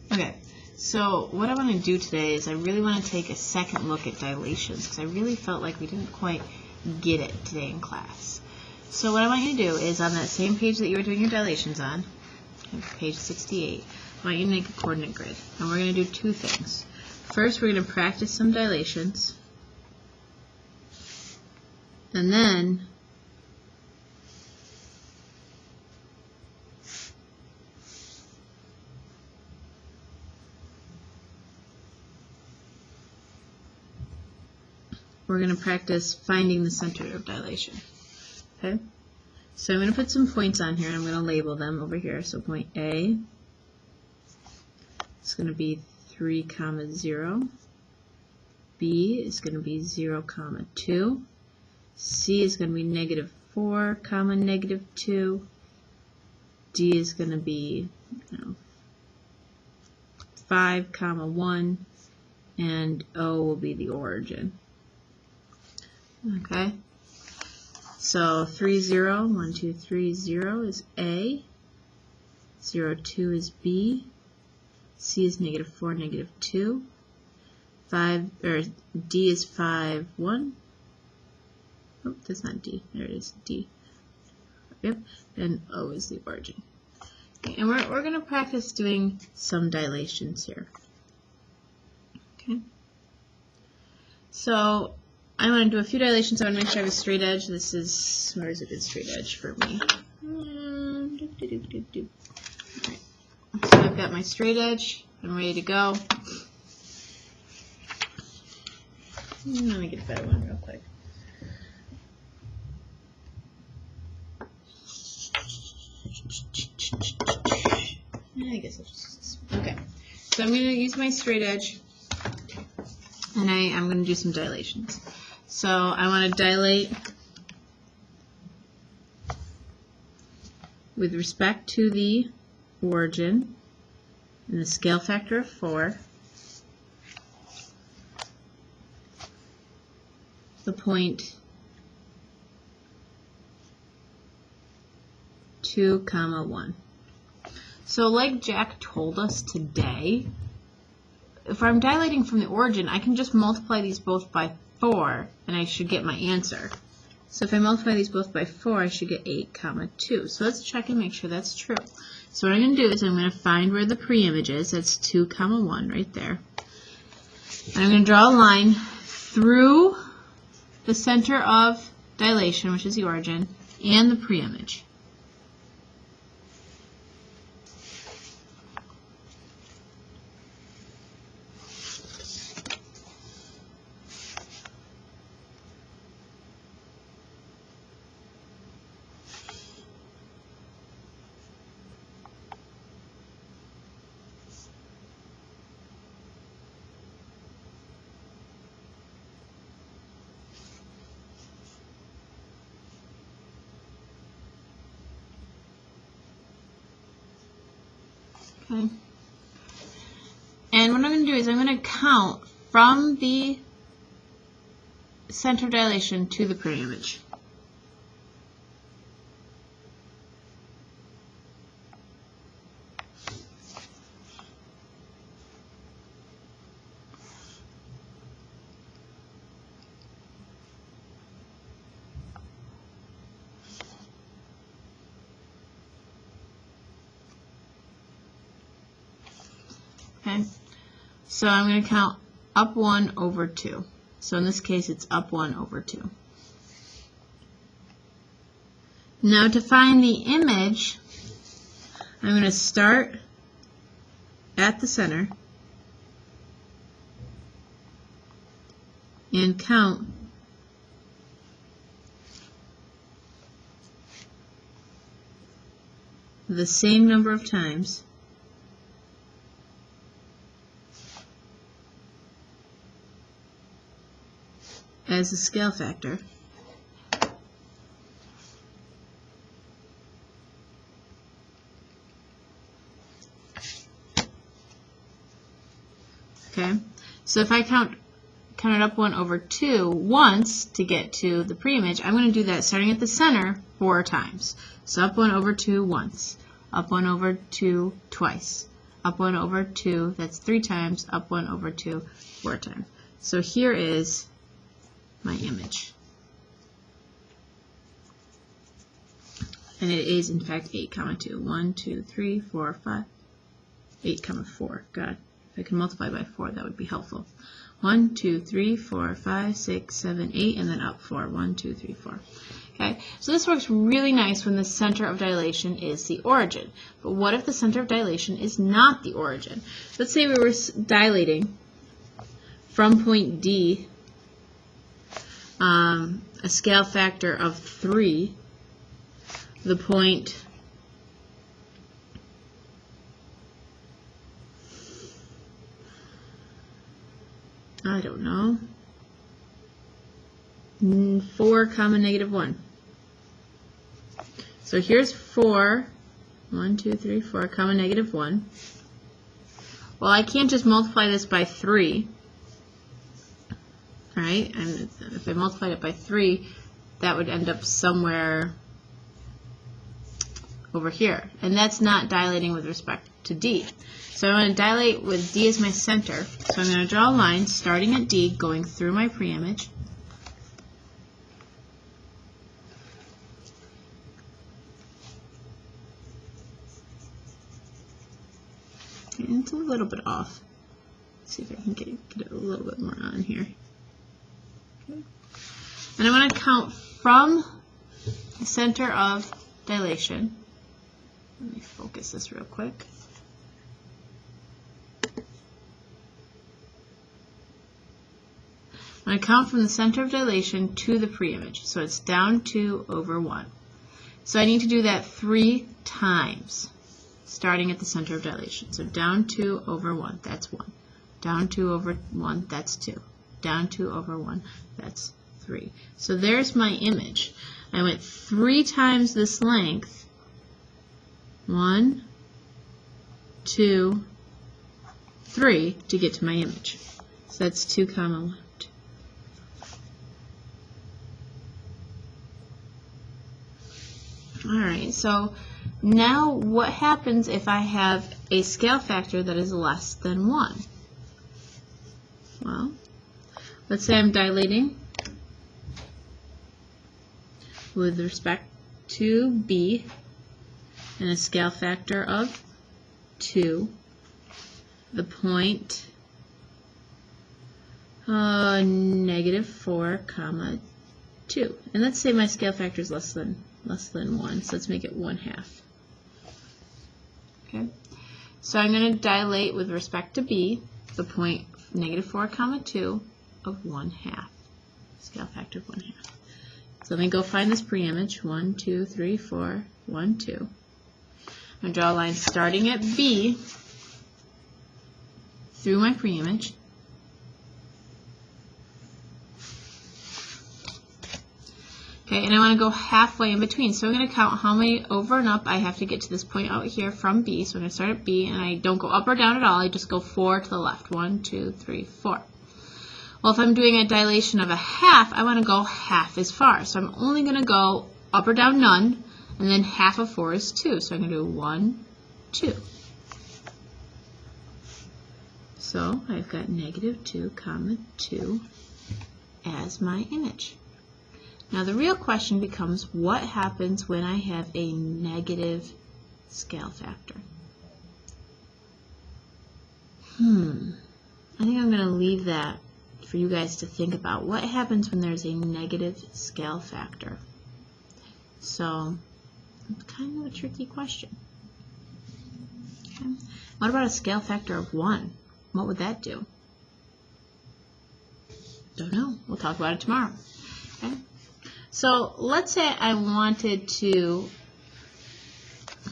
Okay, so what I want to do today is I really want to take a second look at dilations because I really felt like we didn't quite get it today in class. So what I want you to do is on that same page that you were doing your dilations on, page 68, I want you to make a coordinate grid. And we're going to do two things. First, we're going to practice some dilations. And then we're going to practice finding the center of dilation. Okay? So I'm going to put some points on here and I'm going to label them over here. So point A is going to be 3, 0. B is going to be 0, 2. C is going to be -4, -2. D is going to be 5, 1. And O will be the origin. Okay, so 3, 0, 1, 2, 3, 0 is A, 0, 2 is B, C is -4, -2, 5, or D is 5, 1. Oh, that's not D. There it is, D. Yep, and O is the origin. Okay, and we're going to practice doing some dilations here. Okay, so I want to do a few dilations. I want to make sure I have a straight edge. This is, where is it in straight edge for me? Alright, so I've got my straight edge. I'm ready to go. Let me get a better one real quick. I guess I'll just use this. Okay, so I'm going to use my straight edge, and I'm going to do some dilations. So I want to dilate with respect to the origin and the scale factor of 4, the point 2, 1. So like Jack told us today, if I'm dilating from the origin, I can just multiply these both by 4 and I should get my answer. So if I multiply these both by 4, I should get 8, 2. So let's check and make sure that's true. So what I'm going to do is I'm going to find where the preimage is. That's 2, 1 right there. And I'm going to draw a line through the center of dilation, which is the origin, and the preimage. Okay. And what I'm going to do is I'm going to count from the center of dilation to the preimage. Okay, so I'm going to count up 1 over 2. So in this case, it's up 1 over 2. Now to find the image, I'm going to start at the center and count the same number of times as the scale factor. Okay, so if I count it up 1 over 2 once to get to the preimage, I'm going to do that starting at the center 4 times. So up 1 over 2 once, up 1 over 2 twice, up 1 over 2, that's 3 times, up 1 over 2, 4 times. So here is my image. And it is, in fact, 8, 2. 1, 2, 3, 4, 5, 8, 4. God, if I can multiply by 4, that would be helpful. 1, 2, 3, 4, 5, 6, 7, 8, and then up 4. 1, 2, 3, 4. Okay, so this works really nice when the center of dilation is the origin. But what if the center of dilation is not the origin? Let's say we were dilating from point D, a scale factor of 3, the point I don't know, 4, negative 1. So here's 4, 1, 2, 3, 4, negative 1. Well, I can't just multiply this by 3, right? And if I multiplied it by 3, that would end up somewhere over here. And that's not dilating with respect to D. So I want to dilate with D as my center. So I'm going to draw a line starting at D, going through my preimage. And it's a little bit off. Let's see if I can get it a little bit more on here. Okay. And I want to count from the center of dilation. Let me focus this real quick. I'm going to count from the center of dilation to the preimage. So it's down 2 over 1. So I need to do that 3 times, starting at the center of dilation. So down 2 over 1, that's 1. Down 2 over 1, that's 2. Down 2 over 1, that's 3. So there's my image. I went 3 times this length. 1, 2, 3 to get to my image. So that's 2, 1, 2. Alright, so now what happens if I have a scale factor that is less than 1? Well, let's say I'm dilating with respect to B and a scale factor of 2, the point negative 4, 2. And let's say my scale factor is less than 1, so let's make it 1/2. Okay, so I'm going to dilate with respect to B, the point negative 4, 2 of 1/2, scale factor of 1/2. So let me go find this preimage, 1, 2, 3, 4, 1, 2. I'm going to draw a line starting at B through my preimage. Okay, and I want to go halfway in between. So I'm going to count how many over and up I have to get to this point out here from B. So I'm going to start at B, and I don't go up or down at all. I just go 4 to the left. 1, 2, 3, 4. Well, if I'm doing a dilation of 1/2, I want to go half as far. So I'm only going to go up or down none, and then half of 4 is 2. So I'm going to do 1, 2. So I've got negative 2, 2 as my image. Now the real question becomes, what happens when I have a negative scale factor? I think I'm going to leave that for you guys to think about. What happens when there's a negative scale factor? So it's kind of a tricky question. Okay. What about a scale factor of 1? What would that do? Don't know. We'll talk about it tomorrow. Okay. So let's say I wanted to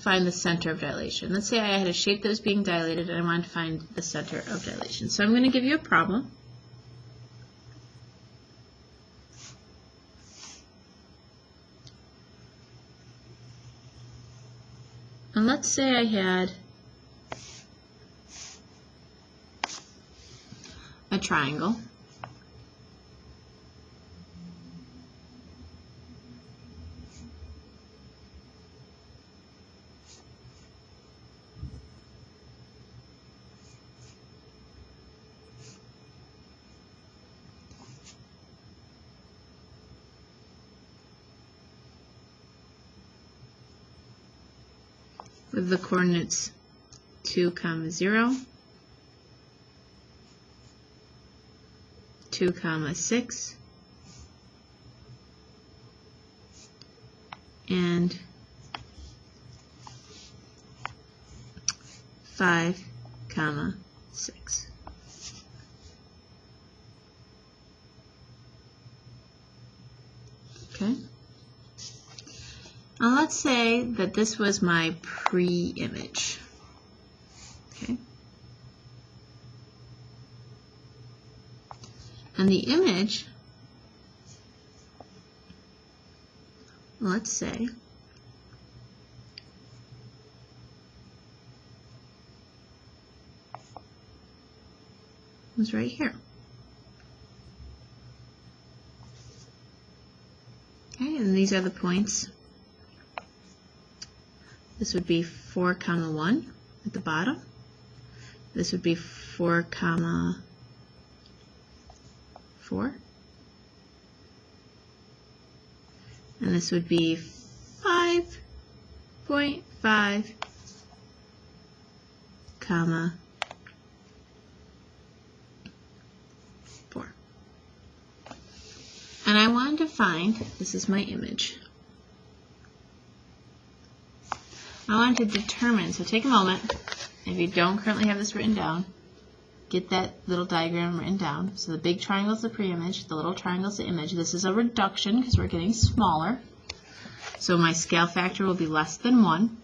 find the center of dilation. Let's say I had a shape that was being dilated and I wanted to find the center of dilation. So I'm going to give you a problem. And let's say I had a triangle. with the coordinates 2, 0, 2, 6, and 5, 6. Okay. Now let's say that this was my pre-image. Okay. And the image, let's say, was right here. Okay, and these are the points. This would be 4, 1 at the bottom. This would be 4, 4. And this would be 5.5, 4. And I wanted to find, this is my image. I wanted to determine, so take a moment, if you don't currently have this written down, get that little diagram written down. So the big triangle is the pre-image, the little triangle is the image. This is a reduction because we're getting smaller. So my scale factor will be less than 1.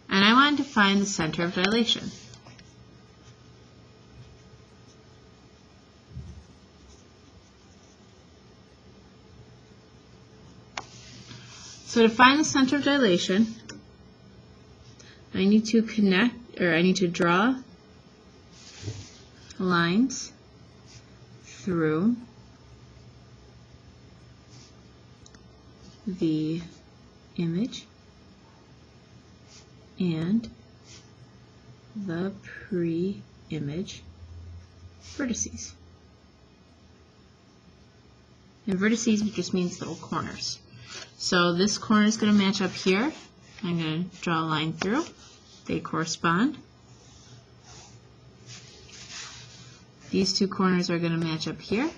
And I wanted to find the center of dilation. So to find the center of dilation, I need to draw lines through the image and the pre-image vertices. And vertices just means little corners. So this corner is going to match up here. I'm going to draw a line through. They correspond. These two corners are going to match up here.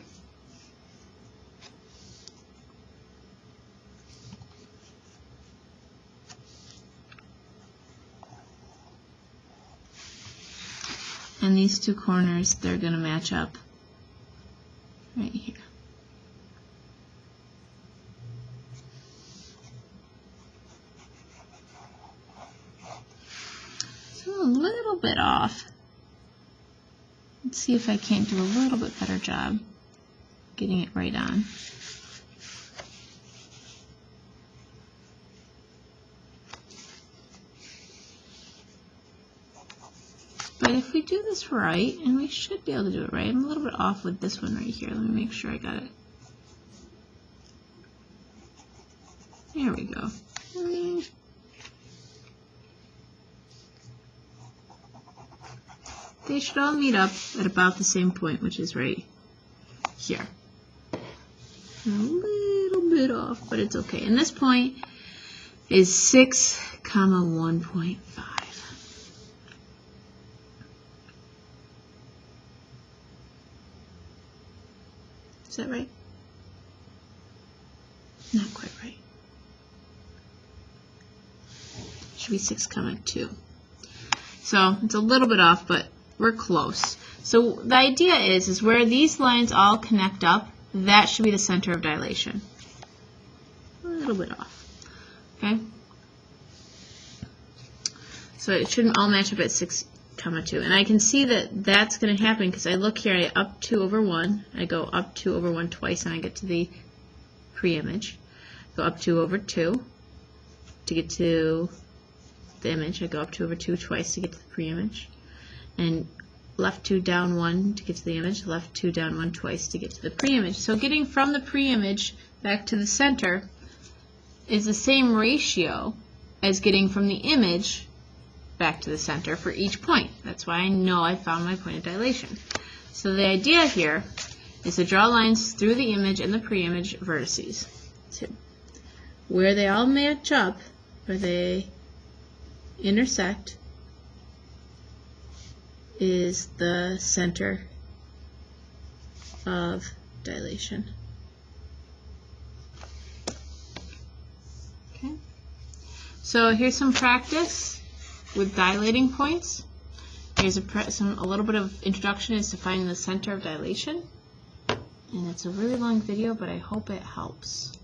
And these two corners, they're going to match up right here. So a little bit off. Let's see if I can't do a little bit better job getting it right on. But if we do this right, and we should be able to do it right, I'm a little bit off with this one right here. Let me make sure I got it. There we go. They should all meet up at about the same point, which is right here. A little bit off, but it's okay. And this point is 6, 1.5. Is that right? Not quite right. Should be 6, 2. So it's a little bit off, but we're close. So the idea is where these lines all connect up, that should be the center of dilation. A little bit off. Okay? So it shouldn't all match up at 6, 2. And I can see that that's going to happen because I look here, I up 2 over 1. I go up 2 over 1 twice and I get to the pre-image. Go up 2 over 2 to get to the image. I go up 2 over 2 twice to get to the pre-image. And left 2 down 1 to get to the image. Left 2 down 1 twice to get to the pre-image. So getting from the pre-image back to the center is the same ratio as getting from the image back to the center for each point. That's why I know I found my point of dilation. So the idea here is to draw lines through the image and the pre-image vertices. So where they all match up, where they intersect is the center of dilation. Okay. So here's some practice with dilating points. Here's a little bit of introduction as to finding the center of dilation. And it's a really long video, but I hope it helps.